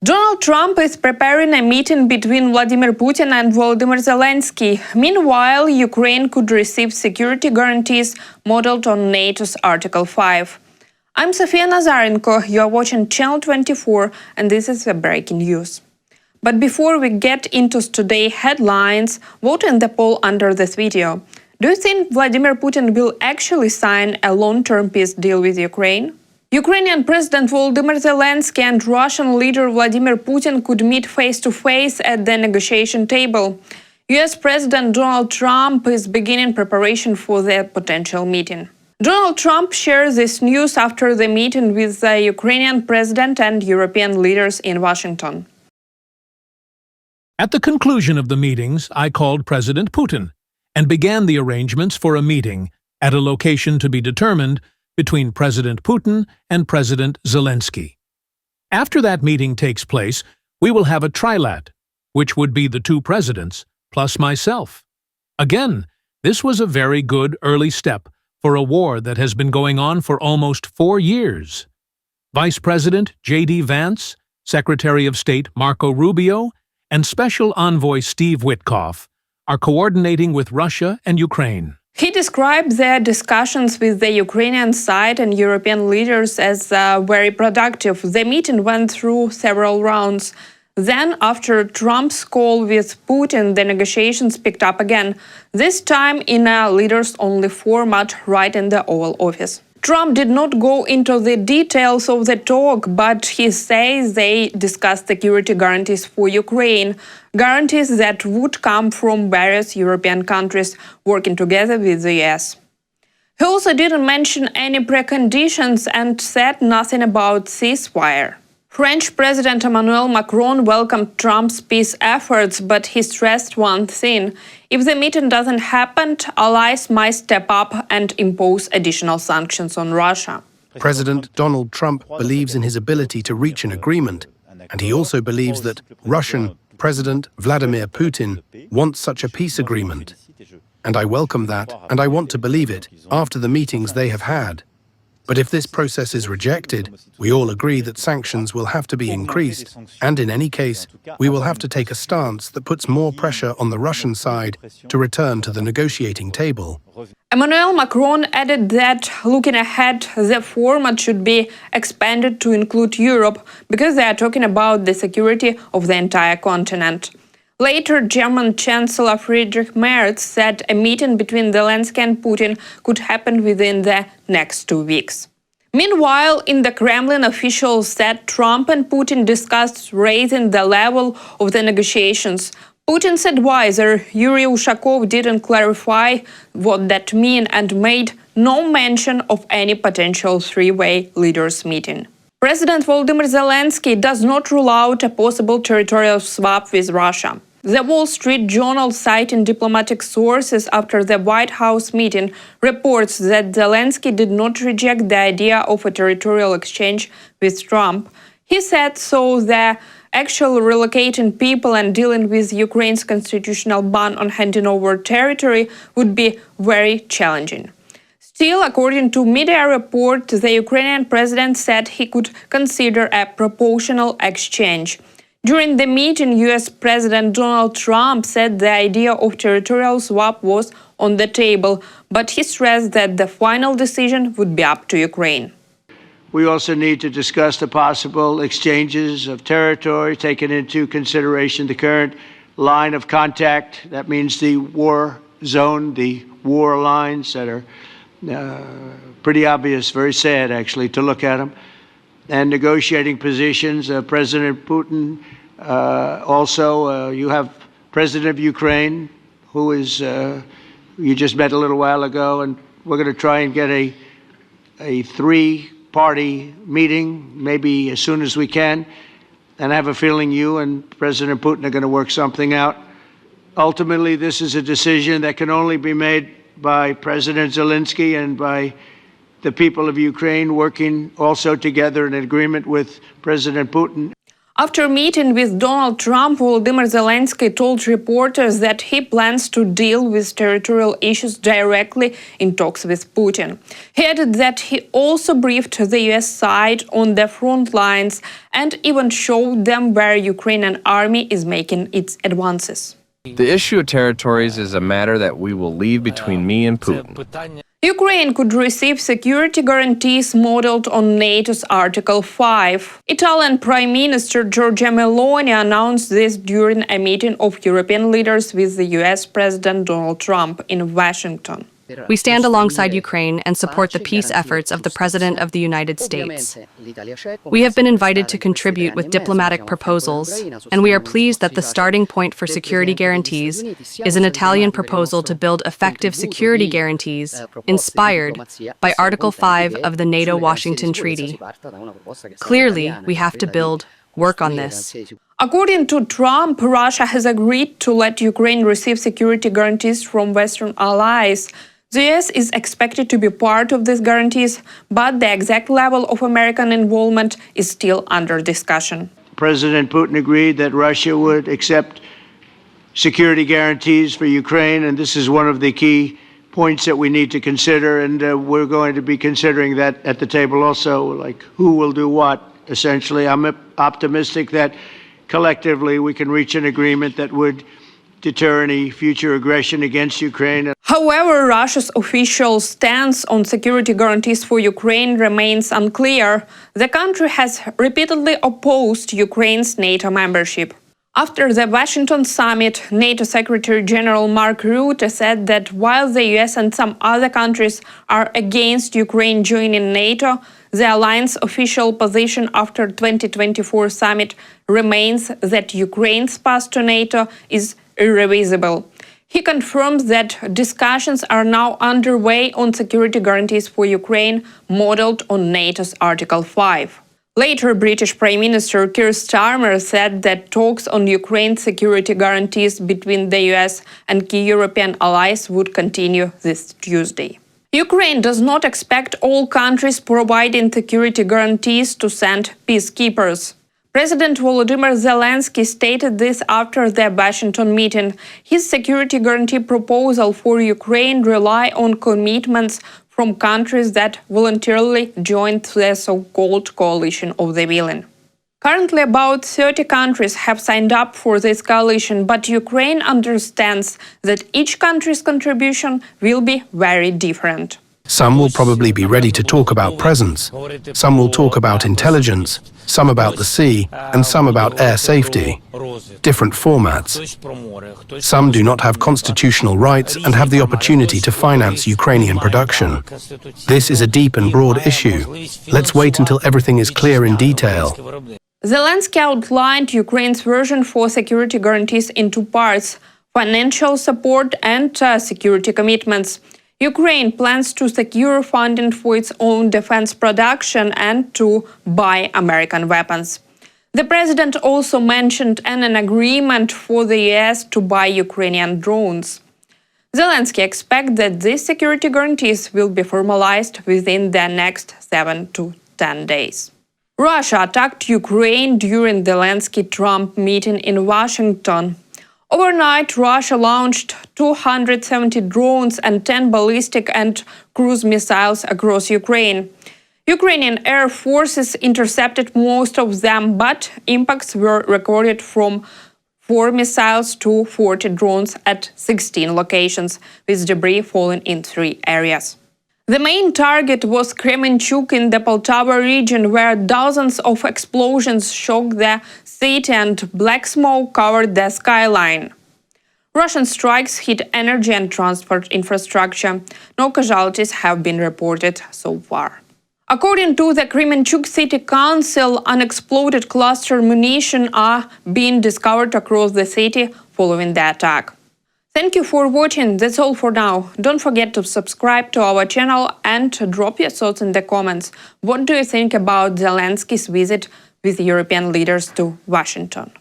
Donald Trump is preparing a meeting between Vladimir Putin and Volodymyr Zelensky. Meanwhile, Ukraine could receive security guarantees modeled on NATO's Article 5. I'm Sofia Nazarenko, you are watching Channel 24, and this is the breaking news. But before we get into today's headlines, vote in the poll under this video. Do you think Vladimir Putin will actually sign a long-term peace deal with Ukraine? Ukrainian President Volodymyr Zelensky and Russian leader Vladimir Putin could meet face-to-face at the negotiation table. US President Donald Trump is beginning preparation for the potential meeting. Donald Trump shared this news after the meeting with the Ukrainian President and European leaders in Washington. At the conclusion of the meetings, I called President Putin and began the arrangements for a meeting at a location to be determined between President Putin and President Zelensky. After that meeting takes place, we will have a trilat, which would be the two presidents, plus myself. Again, this was a very good early step for a war that has been going on for almost 4 years. Vice President J.D. Vance, Secretary of State Marco Rubio, and Special Envoy Steve Witkoff are coordinating with Russia and Ukraine. He described their discussions with the Ukrainian side and European leaders as very productive. The meeting went through several rounds. Then, after Trump's call with Putin, the negotiations picked up again, this time in a leaders-only format right in the Oval Office. Trump did not go into the details of the talk, but he says they discussed security guarantees for Ukraine, guarantees that would come from various European countries working together with the US. He also didn't mention any preconditions and said nothing about ceasefire. French President Emmanuel Macron welcomed Trump's peace efforts, but he stressed one thing: if the meeting doesn't happen, allies might step up and impose additional sanctions on Russia. President Donald Trump believes in his ability to reach an agreement, and he also believes that Russian President Vladimir Putin wants such a peace agreement. And I welcome that, and I want to believe it after the meetings they have had. But if this process is rejected, we all agree that sanctions will have to be increased, and in any case, we will have to take a stance that puts more pressure on the Russian side to return to the negotiating table. Emmanuel Macron added that, looking ahead, the format should be expanded to include Europe, because they are talking about the security of the entire continent. Later, German Chancellor Friedrich Merz said a meeting between Zelensky and Putin could happen within the next 2 weeks. Meanwhile, in the Kremlin, officials said Trump and Putin discussed raising the level of the negotiations. Putin's advisor, Yuri Ushakov, didn't clarify what that means and made no mention of any potential three-way leaders meeting. President Volodymyr Zelensky does not rule out a possible territorial swap with Russia. The Wall Street Journal, citing diplomatic sources after the White House meeting, reports that Zelensky did not reject the idea of a territorial exchange with Trump. He said so the actual relocating people and dealing with Ukraine's constitutional ban on handing over territory would be very challenging. Still, according to media reports, the Ukrainian president said he could consider a proportional exchange. During the meeting, US President Donald Trump said the idea of territorial swap was on the table, but he stressed that the final decision would be up to Ukraine. We also need to discuss the possible exchanges of territory, taking into consideration the current line of contact. That means the war zone, the war lines that are pretty obvious, very sad actually to look at them, and negotiating positions. President Putin, also you have President of Ukraine, who is you just met a little while ago, and we're going to try and get a three-party meeting maybe as soon as we can, and I have a feeling you and President Putin are going to work something out. Ultimately, this is a decision that can only be made by President Zelensky and by the people of Ukraine working also together in agreement with President Putin. After meeting with Donald Trump, Volodymyr Zelensky told reporters that he plans to deal with territorial issues directly in talks with Putin. He added that he also briefed the US side on the front lines and even showed them where Ukrainian army is making its advances. The issue of territories is a matter that we will leave between me and Putin. Ukraine could receive security guarantees modeled on NATO's Article 5. Italian Prime Minister Giorgia Meloni announced this during a meeting of European leaders with the US President Donald Trump in Washington. We stand alongside Ukraine and support the peace efforts of the President of the United States. We have been invited to contribute with diplomatic proposals, and we are pleased that the starting point for security guarantees is an Italian proposal to build effective security guarantees inspired by Article 5 of the NATO-Washington Treaty. Clearly, we have to work on this. According to Trump, Russia has agreed to let Ukraine receive security guarantees from Western allies. The US is expected to be part of these guarantees, but the exact level of American involvement is still under discussion. President Putin agreed that Russia would accept security guarantees for Ukraine, and this is one of the key points that we need to consider, and we're going to be considering that at the table also, like who will do what, essentially. I'm optimistic that collectively we can reach an agreement that would deter any future aggression against Ukraine. However, Russia's official stance on security guarantees for Ukraine remains unclear. The country has repeatedly opposed Ukraine's NATO membership. After the Washington summit, NATO Secretary General Mark Rutte said that while the US and some other countries are against Ukraine joining NATO, the alliance's official position after 2024 summit remains that Ukraine's path to NATO is irreversible. He confirms that discussions are now underway on security guarantees for Ukraine modeled on NATO's Article 5. Later, British Prime Minister Keir Starmer said that talks on Ukraine's security guarantees between the US and key European allies would continue this Tuesday. Ukraine does not expect all countries providing security guarantees to send peacekeepers. President Volodymyr Zelensky stated this after the Washington meeting. His security guarantee proposal for Ukraine rely on commitments from countries that voluntarily joined the so-called coalition of the willing. Currently, about 30 countries have signed up for this coalition, but Ukraine understands that each country's contribution will be very different. Some will probably be ready to talk about presence, some will talk about intelligence, some about the sea, and some about air safety. Different formats. Some do not have constitutional rights and have the opportunity to finance Ukrainian production. This is a deep and broad issue. Let's wait until everything is clear in detail. Zelensky outlined Ukraine's version for security guarantees in two parts: financial support and security commitments. Ukraine plans to secure funding for its own defense production and to buy American weapons. The president also mentioned an agreement for the US to buy Ukrainian drones. Zelensky expects that these security guarantees will be formalized within the next 7 to 10 days. Russia attacked Ukraine during the Zelensky-Trump meeting in Washington. Overnight, Russia launched 270 drones and 10 ballistic and cruise missiles across Ukraine. Ukrainian air forces intercepted most of them, but impacts were recorded from 4 missiles to 40 drones at 16 locations, with debris falling in 3 areas. The main target was Kremenchuk in the Poltava region, where dozens of explosions shocked the city and black smoke covered the skyline. Russian strikes hit energy and transport infrastructure. No casualties have been reported so far. According to the Kremenchuk City Council, unexploded cluster munition are being discovered across the city following the attack. Thank you for watching. That's all for now. Don't forget to subscribe to our channel and drop your thoughts in the comments. What do you think about Zelensky's visit with European leaders to Washington?